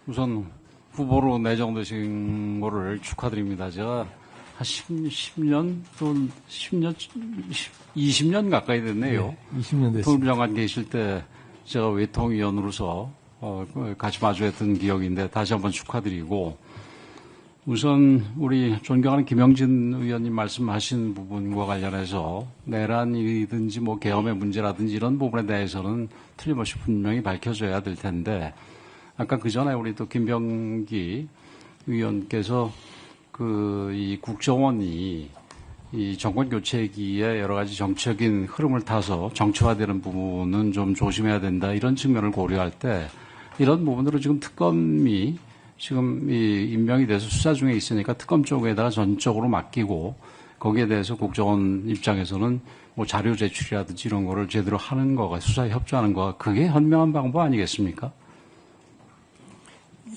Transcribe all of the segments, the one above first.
우선 후보로 내정되신 거를 축하드립니다. 제가 한 10년 또는 10년, 20년 가까이 됐네요. 네, 20년 됐습니다. 통일부장관 계실 때 제가 외통위원으로서 같이 마주했던 기억인데 다시 한번 축하드리고, 우선 우리 존경하는 김영진 의원님 말씀하신 부분과 관련해서 내란이든지 뭐 계엄의 문제라든지 이런 부분에 대해서는 틀림없이 분명히 밝혀져야 될 텐데, 아까 그 전에 우리 또 김병기 의원께서 이 국정원이 이 정권 교체기에 여러 가지 정치적인 흐름을 타서 정치화되는 부분은 좀 조심해야 된다, 이런 측면을 고려할 때 이런 부분으로 지금 특검이 지금 임명이 돼서 수사 중에 있으니까 특검 쪽에다가 전적으로 맡기고, 거기에 대해서 국정원 입장에서는 뭐 자료 제출이라든지 이런 거를 제대로 하는 거가, 수사에 협조하는 거가 그게 현명한 방법 아니겠습니까?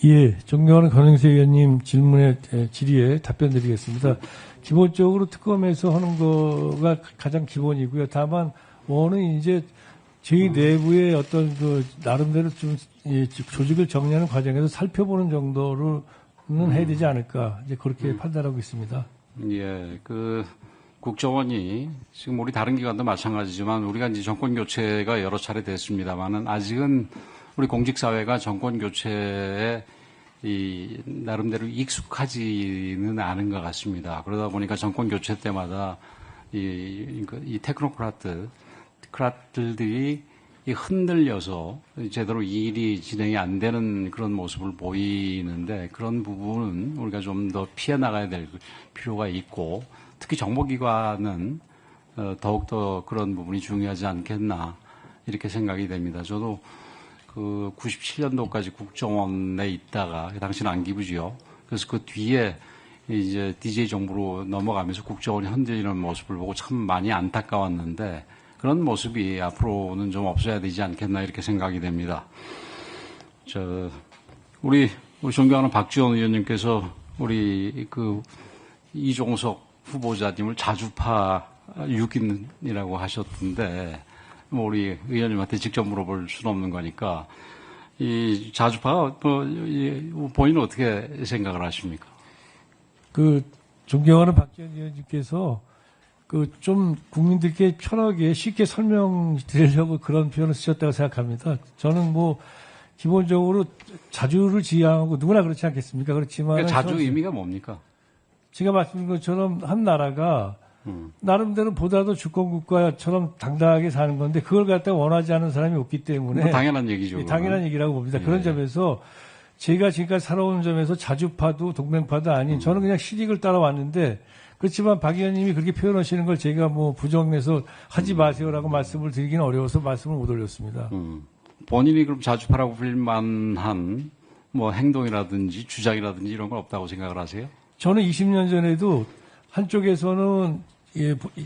예, 존경하는 권영세 의원님 질의에 답변 드리겠습니다. 기본적으로 특검에서 하는 거가 가장 기본이고요. 다만, 원은 이제 저희 내부의 어떤 나름대로 좀 조직을 정리하는 과정에서 살펴보는 정도로는 해야 되지 않을까, 이제 그렇게 판단하고 있습니다. 예, 국정원이 지금 우리 다른 기관도 마찬가지지만 우리가 이제 정권 교체가 여러 차례 됐습니다만은 아직은 우리 공직사회가 정권 교체에 나름대로 익숙하지는 않은 것 같습니다. 그러다 보니까 정권 교체 때마다 이 테크노크라트들이 흔들려서 제대로 일이 진행이 안 되는 그런 모습을 보이는데, 그런 부분은 우리가 좀 더 피해 나가야 될 필요가 있고, 특히 정보기관은 더욱더 그런 부분이 중요하지 않겠나, 이렇게 생각이 됩니다. 저도 97년도까지 국정원에 있다가, 당시는 안기부지요. 그래서 그 뒤에 이제 DJ 정부로 넘어가면서 국정원이 흔들리는 모습을 보고 참 많이 안타까웠는데, 그런 모습이 앞으로는 좀 없어야 되지 않겠나, 이렇게 생각이 됩니다. 우리 존경하는 박지원 의원님께서 우리 이종석 후보자님을 자주파 6인이라고 하셨던데, 우리 의원님한테 직접 물어볼 수는 없는 거니까, 이 자주파가 본인은 어떻게 생각을 하십니까? 존경하는 박지원 의원님께서 좀 국민들께 편하게 쉽게 설명드리려고 그런 표현을 쓰셨다고 생각합니다. 저는 기본적으로 자주를 지향하고 누구나 그렇지 않겠습니까? 그렇지만. 그러니까 자주 의미가 뭡니까? 제가 말씀드린 것처럼 한 나라가 나름대로 보다도 주권국가처럼 당당하게 사는 건데, 그걸 갖다가 원하지 않는 사람이 없기 때문에. 당연한 얘기죠. 당연한 얘기라고 봅니다. 그런 점에서 제가 지금까지 살아온 점에서 자주파도 동맹파도 아닌, 저는 그냥 실익을 따라왔는데, 그렇지만 박 의원님이 그렇게 표현하시는 걸 제가 부정해서 하지 마세요라고 말씀을 드리기는 어려워서 말씀을 못 올렸습니다. 본인이 그럼 자주파라고 불릴 만한 행동이라든지 주장이라든지 이런 건 없다고 생각을 하세요? 저는 20년 전에도 한쪽에서는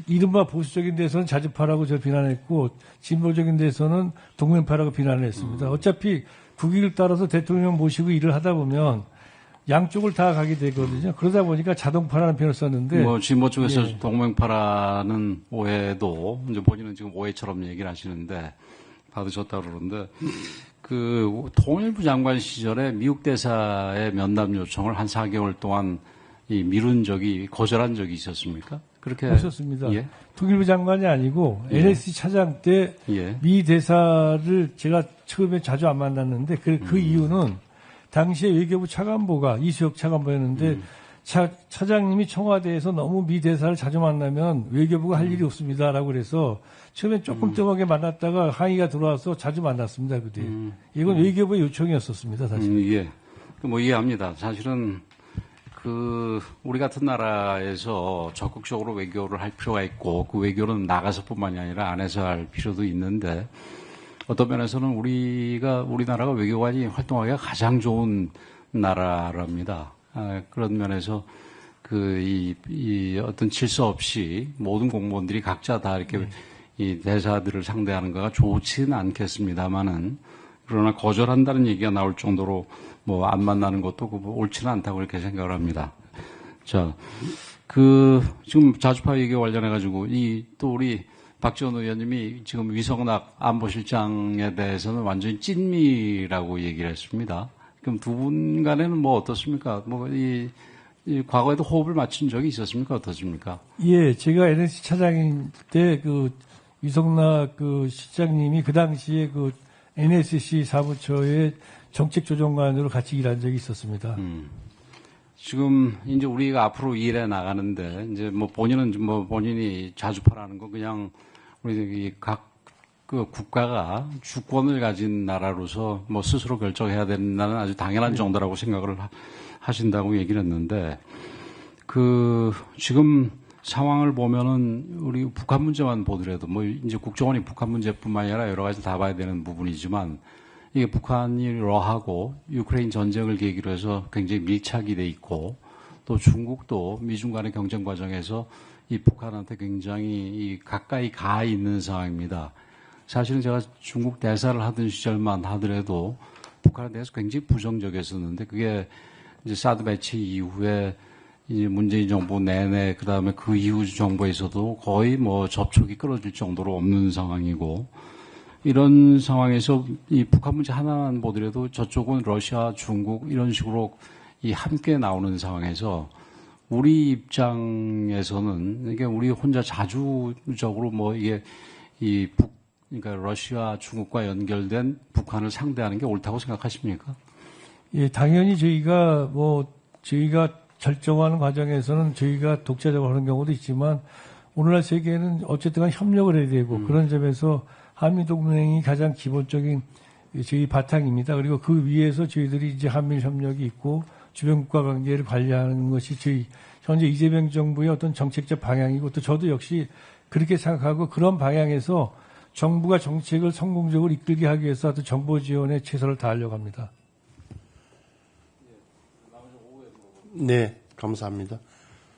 이른바 보수적인 데서는 자주파라고 저를 비난했고, 진보적인 데서는 동맹파라고 비난을 했습니다. 어차피 국익을 따라서 대통령 모시고 일을 하다 보면 양쪽을 다 가게 되거든요. 그러다 보니까 자동파라는 표현을 썼는데. 진보 쪽에서 동맹파라는 오해도, 이제 본인은 지금 오해처럼 얘기를 하시는데, 받으셨다고 그러는데, 통일부 장관 시절에 미국 대사의 면담 요청을 한 4개월 동안 거절한 적이 있었습니까? 그렇게. 있었습니다. 예? 통일부 장관이 아니고 NSC 차장 때 미 대사를 제가 처음에 자주 안 만났는데, 그 이유는 당시에 외교부 차관보가 이수혁 차관보였는데, 차장님이 청와대에서 너무 미 대사를 자주 만나면 외교부가 할 일이 없습니다라고 그래서 처음에 조금 뜸하게 만났다가 항의가 들어와서 자주 만났습니다. 그때. 이건 외교부의 요청이었었습니다, 사실. 예. 이해합니다. 사실은 우리 같은 나라에서 적극적으로 외교를 할 필요가 있고, 그 외교는 나가서뿐만이 아니라 안에서 할 필요도 있는데, 어떤 면에서는 우리나라가 외교관이 활동하기가 가장 좋은 나라랍니다. 그런 면에서 어떤 질서 없이 모든 공무원들이 각자 다 이렇게 이 대사들을 상대하는 거가 좋지는 않겠습니다만은, 그러나 거절한다는 얘기가 나올 정도로 안 만나는 것도 옳지는 않다고 이렇게 생각을 합니다. 지금 자주파 얘기에 관련해가지고, 또 우리 박지원 의원님이 지금 위성락 안보실장에 대해서는 완전히 찐미라고 얘기를 했습니다. 그럼 두 분 간에는 뭐 어떻습니까? 이 과거에도 호흡을 맞춘 적이 있었습니까? 어떻습니까? 예, 제가 NSC 차장인 때 유성락 실장님이 그 당시에 NSC 사무처의 정책조정관으로 같이 일한 적이 있었습니다. 지금 이제 우리가 앞으로 일해 나가는데 이제 본인이 자주파라는 거 그냥 우리 각 국가가 주권을 가진 나라로서 스스로 결정해야 된다는 아주 당연한 정도라고 생각을 하신다고 얘기를 했는데 지금 상황을 보면은 우리 북한 문제만 보더라도 이제 국정원이 북한 문제뿐만 아니라 여러 가지 다 봐야 되는 부분이지만 이게 북한이 러하고 유크레인 전쟁을 계기로 해서 굉장히 밀착이 돼 있고 또 중국도 미중 간의 경쟁 과정에서 이 북한한테 굉장히 가까이 가 있는 상황입니다. 사실은 제가 중국 대사를 하던 시절만 하더라도 북한에 대해서 굉장히 부정적이었었는데 그게 이제 사드 배치 이후에 이제 문재인 정부 내내 그다음에 그 이후 정부에서도 거의 접촉이 끊어질 정도로 없는 상황이고 이런 상황에서 이 북한 문제 하나만 보더라도 저쪽은 러시아, 중국 이런 식으로 함께 나오는 상황에서 우리 입장에서는 이게 우리 혼자 자주적으로 그러니까 러시아, 중국과 연결된 북한을 상대하는 게 옳다고 생각하십니까? 예, 당연히 저희가 결정하는 과정에서는 저희가 독자적으로 하는 경우도 있지만 오늘날 세계는 어쨌든 협력을 해야 되고 그런 점에서 한미동맹이 가장 기본적인 저희 바탕입니다. 그리고 그 위에서 저희들이 이제 한미일 협력이 있고 주변 국가 관계를 관리하는 것이 저희 현재 이재명 정부의 어떤 정책적 방향이고 또 저도 역시 그렇게 생각하고 그런 방향에서 정부가 정책을 성공적으로 이끌게 하기 위해서 어떤 정보 지원에 최선을 다하려고 합니다. 네, 감사합니다.